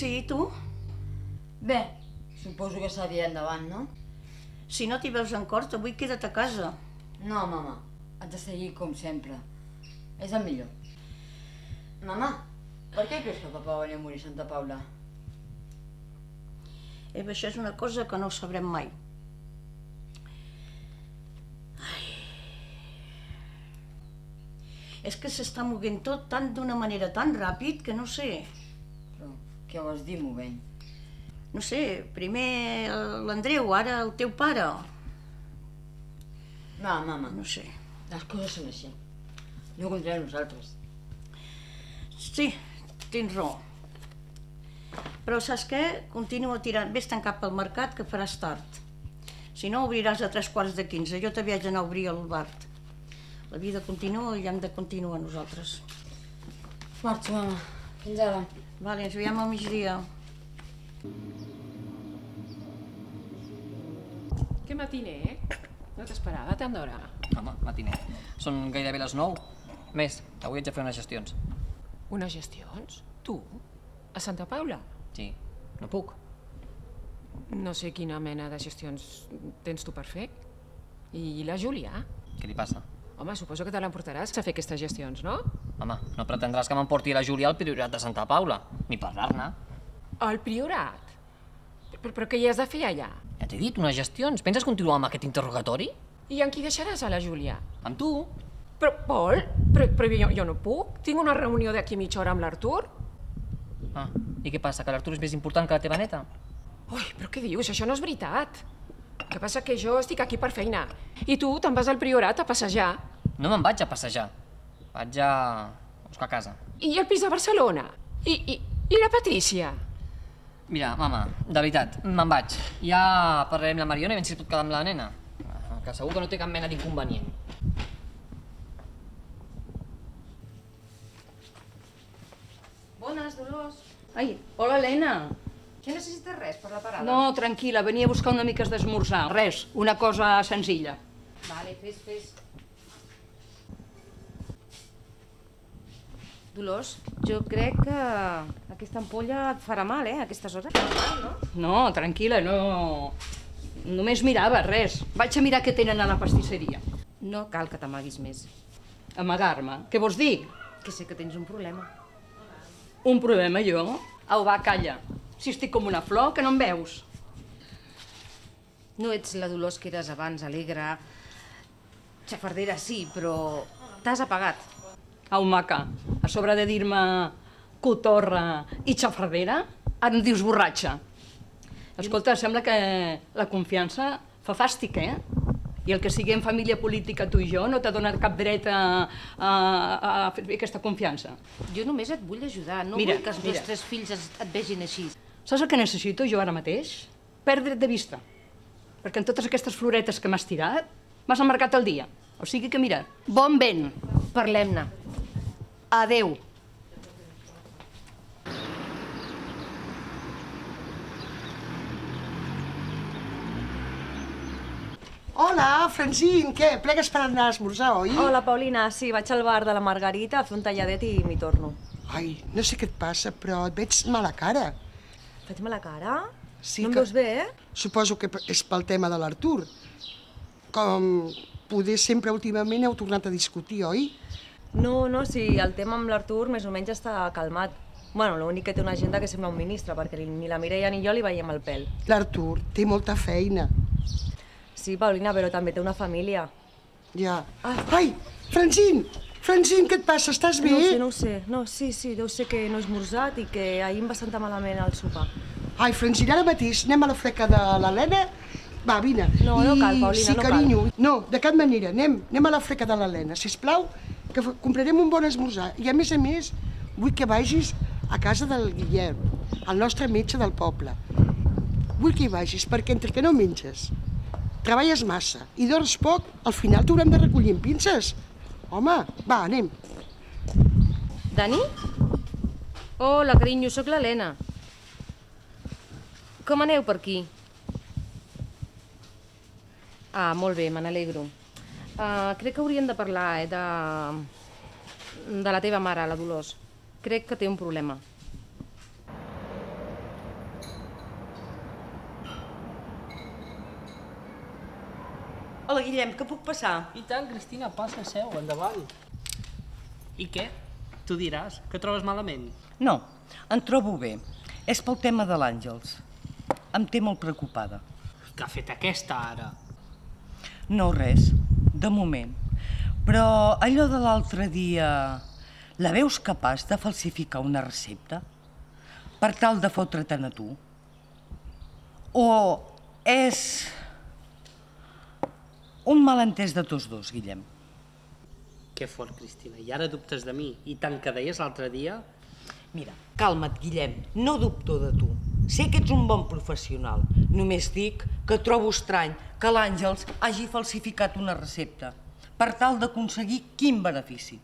Sí, i tu? Bé, suposo que seria endavant, no? Si no t'hi veus en cort, avui queda't a casa. No, mama, haig de seguir com sempre. És el millor. Mama, per què creus que el papa va venir a morir a Santa Paula? Això és una cosa que no ho sabrem mai. És que s'està movent tot tant d'una manera tan ràpid que no sé. Però què vols dir movent? No sé, primer l'Andreu, ara el teu pare. Va, mama, No sé. les coses són així. No ho controlem nosaltres. Sí, tens raó. Però saps què? Continua tirant. Vés-te'n cap al mercat que faràs tard. Si no, obriràs a 15:45. Jo també haig d'anar a obrir el bar. La vida continua i hem de continuar nosaltres. Marxo, mama. Fins ara. Vale, ens veiem al migdia. Que matiner, eh? No t'esperava tant d'hora. Home, matiner. Són gairebé les 9. Més, avui haig de fer unes gestions. Unes gestions? Tu? A Santa Paula? Sí, no puc. No sé quina mena de gestions tens tu per fer. I la Júlia? Què li passa? Home, suposo que te l'emportaràs a fer aquestes gestions, no? Home, no pretendràs que m'emporti la Júlia al Priorat de Santa Paula, ni parlar-ne. Al Priorat? Però què hi has de fer allà? Ja t'he dit, unes gestions. Penses continuar amb aquest interrogatori? I amb qui deixaràs a la Júlia? Amb tu? Però, Pol, però jo no puc. Tinc una reunió d'aquí mitja hora amb l'Artur. Ah, i què passa, que l'Artur és més important que la teva neta? Ui, però què dius? Això no és veritat. El que passa que jo estic aquí per feina. I tu te'n vas al Priorat a passejar. No me'n vaig a passejar. Vaig a buscar casa. I el pis de Barcelona? I la Patrícia? Mira, mama, de veritat, me'n vaig. Ja parlarem amb la Mariona i ben si es pot quedar amb la nena. Que segur que no té cap mena d'inconvenient. Bones, Dolors. Ai, hola, Helena. Que necessites res per la parada? No, tranquil·la, venia a buscar una mica d'esmorzar. Res, una cosa senzilla. Vale, fes. Dolors, jo crec que aquesta ampolla et farà mal, a aquestes hores. No, tranquil·la, no... Només mirava, res. Vaig a mirar què tenen a la pastisseria. No cal que t'amaguis més, Amagar-me. Què vols dir? que sé que tens un problema. Un problema, jo? Au, va, calla. Si estic com una flor, que no em veus. No ets la Dolors que eres abans, alegre, xafardera sí, però t'has apagat. Au, maca, a sobre de dir-me cotorra i xafardera, ara em dius borratxa. Escolta, sembla que la confiança fa fàstic, I el que siguem família política tu i jo no t'ha donat cap dret a fer aquesta confiança. Jo només et vull ajudar, no Mira, vull que els mira. nostres fills et vegin així. Saps el que necessito jo ara mateix? Perdre't de vista. Perquè en totes aquestes floretes que m'has tirat, m'has emmarcat el dia. O sigui que mira, bon vent. Parlem-ne. Adeu. Hola, Francine, què? Plegues per anar a esmorzar, oi? Hola, Paulina. Sí, vaig al bar de la Margarita a fer un talladet i m'hi torno. Ai, no sé què et passa, però et veig mala cara. Faig mala cara? Sí No em que- veus bé, Suposo que és pel tema de l'Artur. Com poder sempre últimament heu tornat a discutir, oi? No, sí, el tema amb l'Artur més o menys està calmat. Bueno, l'únic que té una agenda que sembla un ministre, perquè ni la Mireia ni jo li veiem el pèl. L'Artur té molta feina. Sí, Paulina, però també té una família. Ja. Ai, Francine! Francine, què et passa? Estàs bé? No ho sé. No, sí, deu ser que no he esmorzat i que ahir em va sentar malament al sopar. Ai, Francine, ara mateix anem a la fleca de l'Helena. Va, vine. No cal, Paulina, sí, no cal. carinyo. No, de cap manera. Anem a la fleca de l'Helena, sisplau, que comprarem un bon esmorzar. I a més, vull que vagis a casa del Guillem, el nostre metge del poble. Vull que hi vagis, perquè entre que no menges, treballes massa i dors poc, al final t'haurem de recollir amb pinces. Home, va, anem. Dani? Hola, carinyo, sóc l'Helena. Com aneu per aquí? Ah, molt bé, me n'alegro. Crec que hauríem de parlar, de la teva mare, la Dolors. Crec que té un problema. Hola, Guillem, que puc passar? I tant, Cristina, passa, seu, endavant. I què? Tu diràs, que trobes malament? No, em trobo bé. És pel tema de l'Àngels. Em té molt preocupada. Què ha fet aquesta ara? No, res, de moment. Però allò de l'altre dia... La veus capaç de falsificar una recepta per tal de fotre-te'n a tu? O és un malentès de tots dos, Guillem? Que fort, Cristina, i ara dubtes de mi? I tant que deies l'altre dia? Mira, calma't, Guillem, no dubto de tu. Sé que ets un bon professional. Només dic que trobo estrany que l'Àngels hagi falsificat una recepta per tal d'aconseguir quin benefici.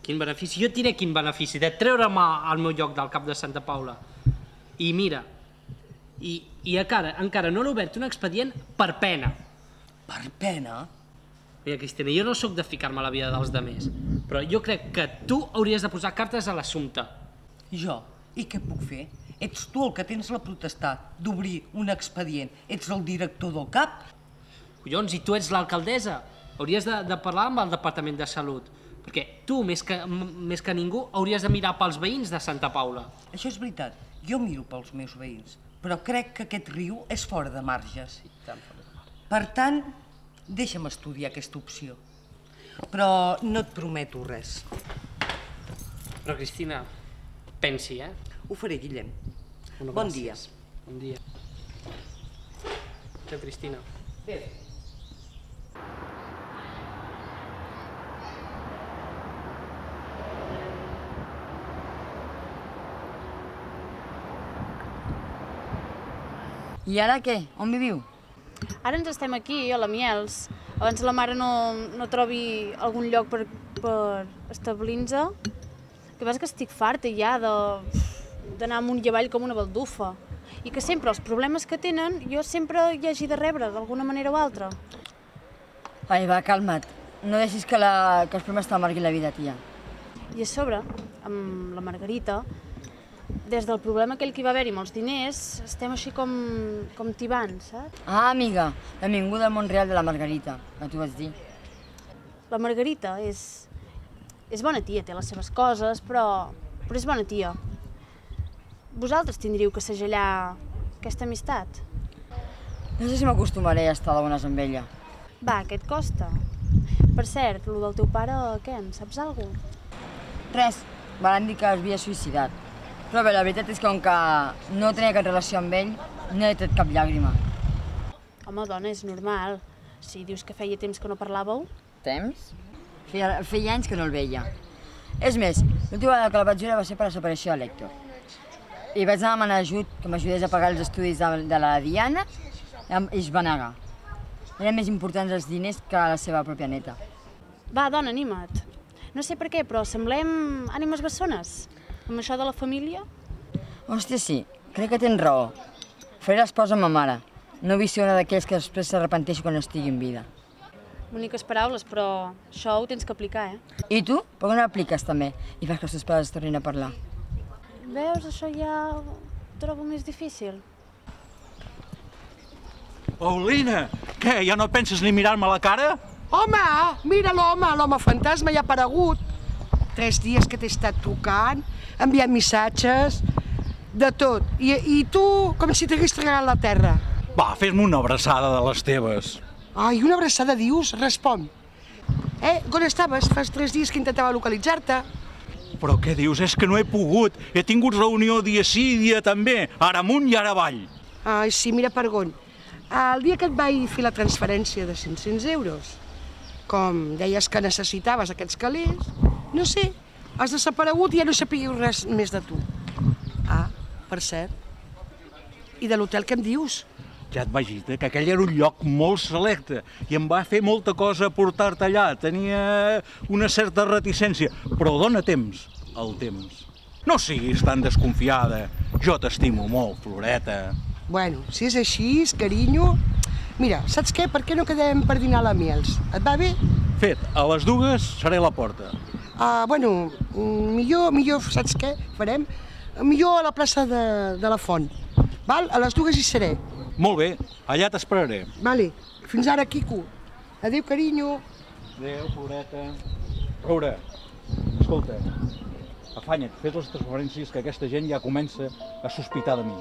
Quin benefici? Jo diré quin benefici, de treure'm al meu lloc del cap de Santa Paula. I mira, i encara no l'he obert un expedient per pena. Per pena? Mira, Cristina, jo no sóc de ficar-me a la vida dels demés, però jo crec que tu hauries de posar cartes a l'assumpte. Jo? I què puc fer? Ets tu el que tens la potestat d'obrir un expedient. Ets el director del CAP. Collons, i tu ets l'alcaldessa. Hauries de parlar amb el Departament de Salut. Perquè tu, més que ningú, hauries de mirar pels veïns de Santa Paula. Això és veritat. Jo miro pels meus veïns, però crec que aquest riu és fora de marges. Per tant, deixa'm estudiar aquesta opció. Però no et prometo res. Però, Cristina, pensi, eh? Ho faré, Guillem. Bon dia. Bon dia. Adéu, Cristina. Adéu. I ara què? On viviu? Ara ens estem aquí, a la Miels. Abans la mare no trobi algun lloc per establir-nos. El que passa que estic farta ja d'anar amunt i avall com una baldufa. I que sempre els problemes que tenen jo sempre hi hagi de rebre d'alguna manera o altra. Ai, va, calma't. No deixis que els problemes t'amarguin la vida, tia. I a sobre, amb la Margarita, des del problema aquell que hi va haver-hi amb els diners, estem així com tibant, saps? Ah, amiga, benvinguda al món real de la Margarita, que t'ho vaig dir. La Margarita és bona tia, té les seves coses, però és bona tia. Vosaltres tindríeu que segellar aquesta amistat. No sé si m'acostumaré a estar de bones amb ella. Va, què et costa? Per cert, el del teu pare, què, en saps alguna cosa? Res, van dir que es havia suïcidat. Però bé, la veritat és que com que no tenia cap relació amb ell, no he tret cap llàgrima. Home, dona, és normal. Si dius que feia temps que no parlàveu... Temps? Feia anys que no el veia. És més, l'última vegada que la vaig veure va ser per la separació de l'Hèctor. I vaig anar a demanar ajut, que m'ajudés a pagar els estudis de la Diana, i es va negar. Eren més importants els diners que la seva pròpia neta. Va, dona, anima't. No sé per què, però semblem ànimes bessones. Amb això de la família? Hòstia, sí. Crec que tens raó. Faré l'esposa amb ma mare. No vull ser una d'aquells que després s'arrepenteixi quan estigui en vida. Boniques paraules, però això ho tens que aplicar, eh? I tu? Per què no l'apliques també? I fas que els teus pares es tornin a parlar. Veus, això ja ho trobo més difícil. Paulina, què, ja no penses ni mirar-me a la cara? Home, mira l'home fantasma ja ha aparegut. 3 dies que t'he estat trucant, enviant missatges, de tot. I tu, com si t'hagués tregat la terra. Va, fes-me una abraçada de les teves. Ai, una abraçada, dius? Respon. On estaves? Fas 3 dies que intentava localitzar-te. Però què dius? És que no he pogut. He tingut reunió dia sí, dia també. Ara amunt i ara avall. Ai, sí, mira, Pergony. El dia que et vaig fer la transferència de 500 euros, com deies que necessitaves aquests calés, no sé, has desaparegut i ja no sapigueu res més de tu. Ah, per cert. I de l'hotel què em dius? Ja et vaig dir que aquell era un lloc molt selecte i em va fer molta cosa portar-te allà. Tenia una certa reticència, però dona temps, el temps. No siguis tan desconfiada. Jo t'estimo molt, Floreta. Bueno, si és així, carinyo... Mira, saps què? Per què no quedem per dinar a la Miels? Et va bé? Fet, a les 2 seré a la porta. Bueno, millor, saps què farem? Millor a la plaça de la Font. Val? A les 2 hi seré. Molt bé, allà t'esperaré. Vale, fins ara, Quico. Adéu, carinyo. Adéu, Floreta. Roura, escolta, afanya't, fes les transferències que aquesta gent ja comença a sospitar de mi.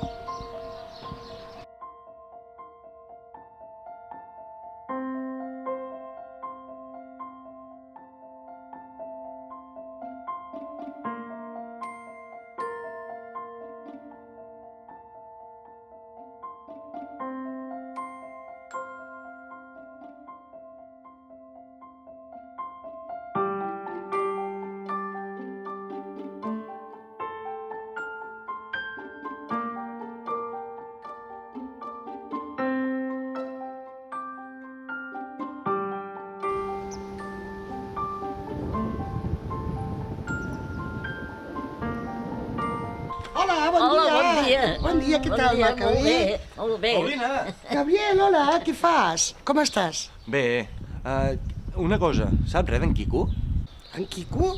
Hola, bon dia. Bon dia, què tal, maca? Molt bé. Paulina! Gabriel, hola, què fas? Com estàs? Bé, una cosa, saps res d'en Quico? En Quico?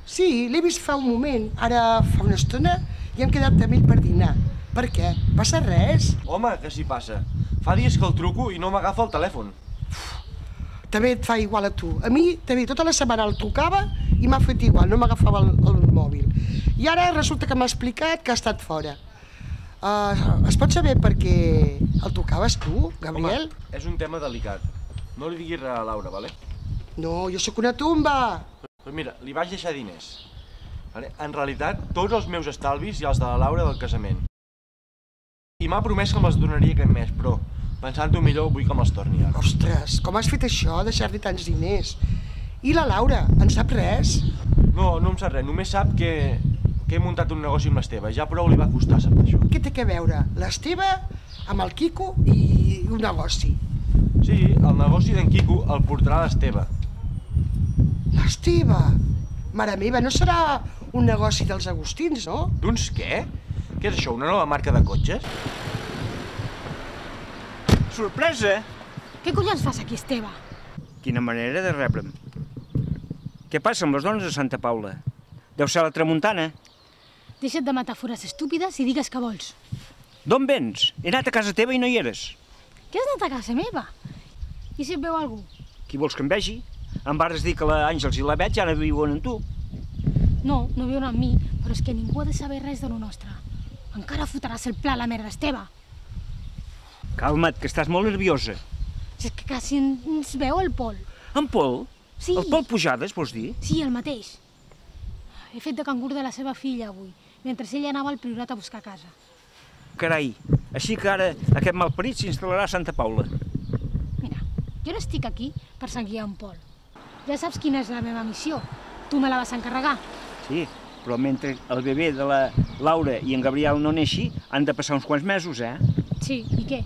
Sí, l'he vist fa un moment. Ara fa una estona i hem quedat amb ell per dinar. Per què? Passa res? Home, que s'hi passa. Fa dies que el truco i no m'agafa el telèfon. També et fa igual a tu. A mi també tota la setmana el trucava i m'ha fet igual, no m'agafava el mòbil. I ara resulta que m'ha explicat que ha estat fora. Es pot saber per què el trucaves tu, Gabriel? Home, és un tema delicat. No li diguis res a Laura, vale? No, jo sóc una tomba. Doncs mira, li vaig deixar diners. Vale? En realitat, tots els meus estalvis i els de la Laura del casament. I m'ha promès que me'ls donaria aquest mes, però pensant-ho millor vull que me'ls torni ara. Ostres, com has fet això, deixar-li tants diners? I la Laura, en sap res? No, no em sap res, només sap que he muntat un negoci amb l'Esteve, ja prou li va costar saber això. Què té a veure l'Esteve amb el Quico i un negoci? Sí, el negoci d'en Quico el portarà l'Esteve. L'Esteve? Mare meva, no serà un negoci dels Agustins, no? D'uns què? Què és això, una nova marca de cotxes? Sorpresa! Què collons fas aquí, Esteve? Quina manera de rebre'm. Què passa amb les dones de Santa Paula? Deu ser la tramuntana. Deixa't de metàfores estúpides i digues què vols. D'on vens? He anat a casa teva i no hi eres. Què has anat a casa meva? I si et veu algú? Qui vols que em vegi? Em vares dir que l'Àngels i la Bet ja no viuen amb tu. No, no viuen amb mi, però és que ningú ha de saber res de lo nostre. Encara fotràs el pla a la merda, Esteve. Calma't, que estàs molt nerviosa. És que quasi ens veu el Pol. En Pol? Sí. El Pol Pujades, vols dir? Sí, el mateix. He fet de cangur de la seva filla avui, mentre ella anava al Priorat a buscar casa. Carai, així que ara aquest malparit s'instal·larà a Santa Paula. Mira, jo no estic aquí per seguir en Pol. Ja saps quina és la meva missió. Tu me la vas encarregar. Sí, però mentre el bebè de la Laura i en Gabriel no neixi, han de passar uns quants mesos, eh? Sí, i què?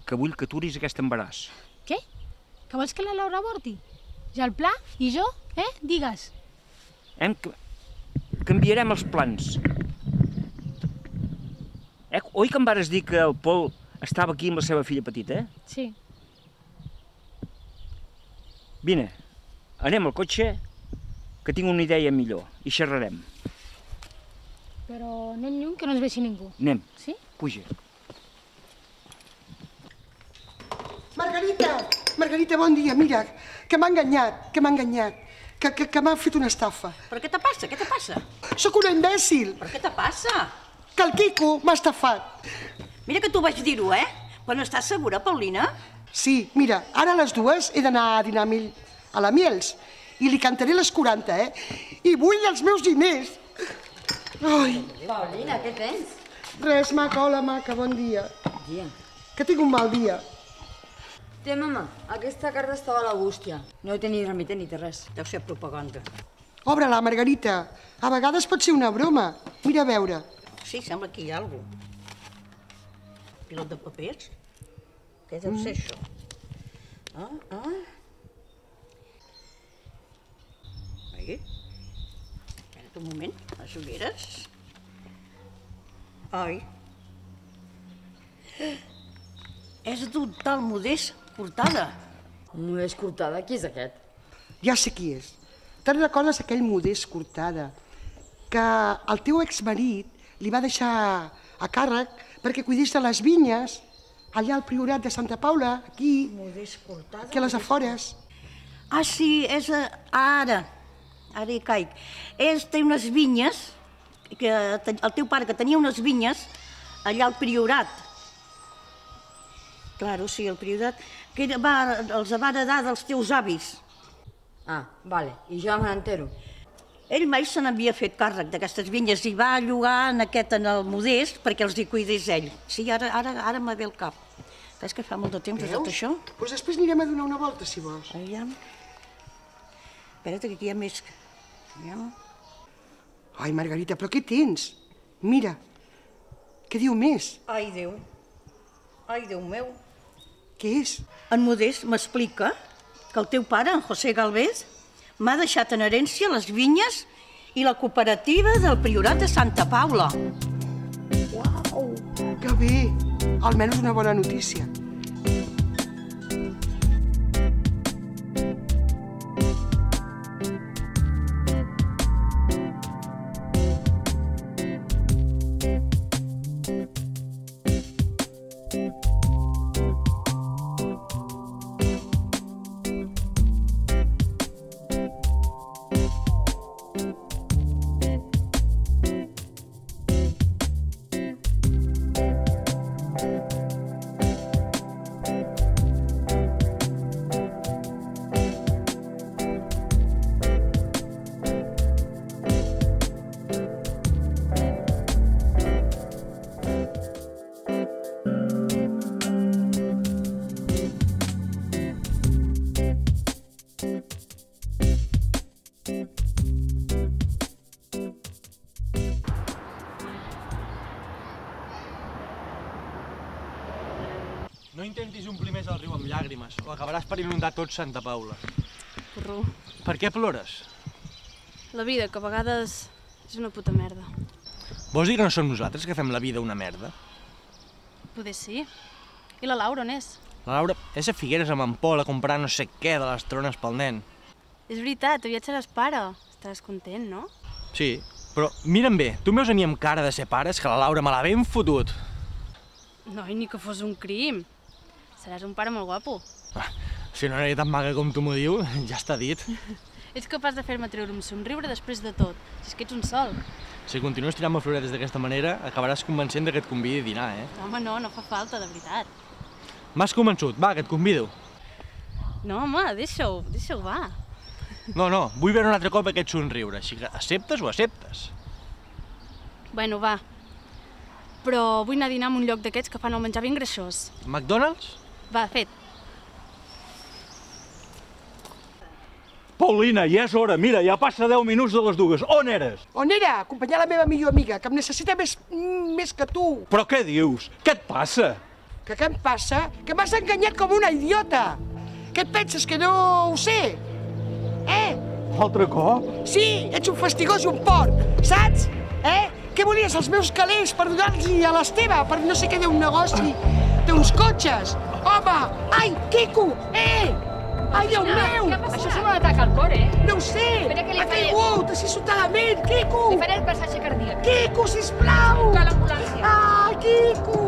Que vull que aturis aquest embaràs. Què? Que vols que la Laura avorti? Ja el pla? I jo? Digues. Canviarem els plans. Oi que em vares dir que el Pol estava aquí amb la seva filla petita, Sí. Vine, anem al cotxe, que tinc una idea millor, i xerrarem. Però anem lluny, que no ens vegi ningú. Anem. Sí? Puja. Margarita, bon dia. Mira, que m'ha enganyat, que m'ha fet una estafa. Però què te passa? Què te passa? Sóc una imbècil. Però què te passa? Que el Quico m'ha estafat. Mira que tu vaig dir-ho, Però no estàs segura, Paulina? Sí, mira, ara a les 2 he d'anar a dinar amb ell a la Miels i li cantaré les 40, I vull els meus diners. Ai. Paulina, què tens? Res, maca, hola, maca, bon dia. Dia. Que tinc un mal dia. Té, mama, aquesta carta estava a la bústia. No té ni remitent ni té res. Deu ser propaganda. Obre-la, Margarita. A vegades pot ser una broma. Mira a veure. Sí, sembla que hi ha alguna cosa. Pilot de papers? Què deu ser això? Ai, espera't un moment, les ulleres. Ai. És d'un tal Modest Cortada. Modest Cortada? Qui és aquest? Ja sé qui és. Te'n recordes aquell Modest Cortada que el teu exmarit li va deixar a càrrec perquè cuidés de les vinyes allà al Priorat de Santa Paula, aquí, aquí a les afores. Ah, sí, és ara hi caic. Té unes vinyes, el teu pare que tenia unes vinyes allà al Priorat. Claro, sí, el Priorat, que els va heredar dels teus avis. Ah, vale, i jo me n'entero. Ell mai se n'havia fet càrrec d'aquestes vinyes i va llogar en el Modest perquè els hi cuidés ell. Sí, ara me ve el cap. Saps que fa molt de temps de tot això? Doncs després anirem a donar una volta, si vols. Aviam. Espera't, que aquí hi ha més. Aviam. Ai, Margarita, però què tens? Mira, què diu més? Ai, Déu. Ai, Déu meu. Què és? En Modest m'explica que el teu pare, en José Galvez, m'ha deixat en herència les vinyes i la cooperativa del Priorat de Santa Paula. Uau, que bé! Almenys una bona notícia. No intentis omplir més el riu amb llàgrimes, o acabaràs per inundar tot Santa Paula. Corró. Per què plores? La vida, que a vegades és una puta merda. Vols dir que no som nosaltres que fem la vida una merda? Poder sí. I la Laura on és? La Laura és a Figueres amb en Pol a comprar no sé què de les trones pel nen. És veritat, aviat seràs pare. Estaràs content, no? Sí, però mira'm bé, tu em veus a mi amb cara de ser pares que la Laura me l'ha ben fotut. No, i ni que fos un crim. Seràs un pare molt guapo. Si no era tan maga com tu m'ho diu, ja està dit. Ets capaç de fer-me treure un somriure després de tot, si és que ets un sol. Si continues tirant-me floretes d'aquesta manera, acabaràs convencent que et convidi a dinar, eh? Home, no fa falta, de veritat. M'has convençut, va, que et convido. No, home, deixa-ho, va. No, vull veure un altre cop aquest somriure, així que acceptes o acceptes? Bueno, va. Però vull anar a dinar en un lloc d'aquests que fan el menjar ben greixós. McDonald's? Va, fet. Paulina, ja és hora. Mira, ja passa 10 minuts de les dues. On eres? On era? Acompanyar la meva millor amiga, que em necessita més que tu. Però què dius? Què et passa? Que què em passa? Que m'has enganyat com una idiota. Què et penses, que no ho sé? Altre cop? Sí, ets un fastigós i un porc, saps? Què volies, els meus calés, per donar-los a l'Esteve, per no sé què d'un negoci, d'uns cotxes? Home! Ai, Quico! Ai, Déu meu! Això és un atac al cor, eh? No ho sé! Ha caigut, assistadament, Quico! Li faré el passatge cardíac. Quico, sisplau! Trucar a l'ambulància. Quico!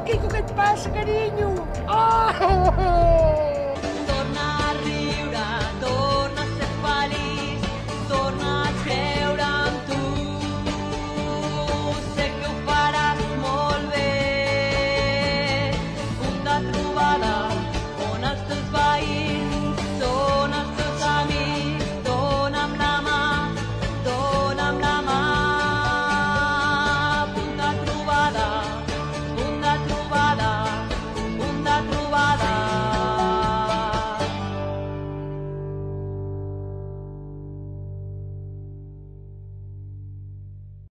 Quico, què et passa, carinyo? Oh!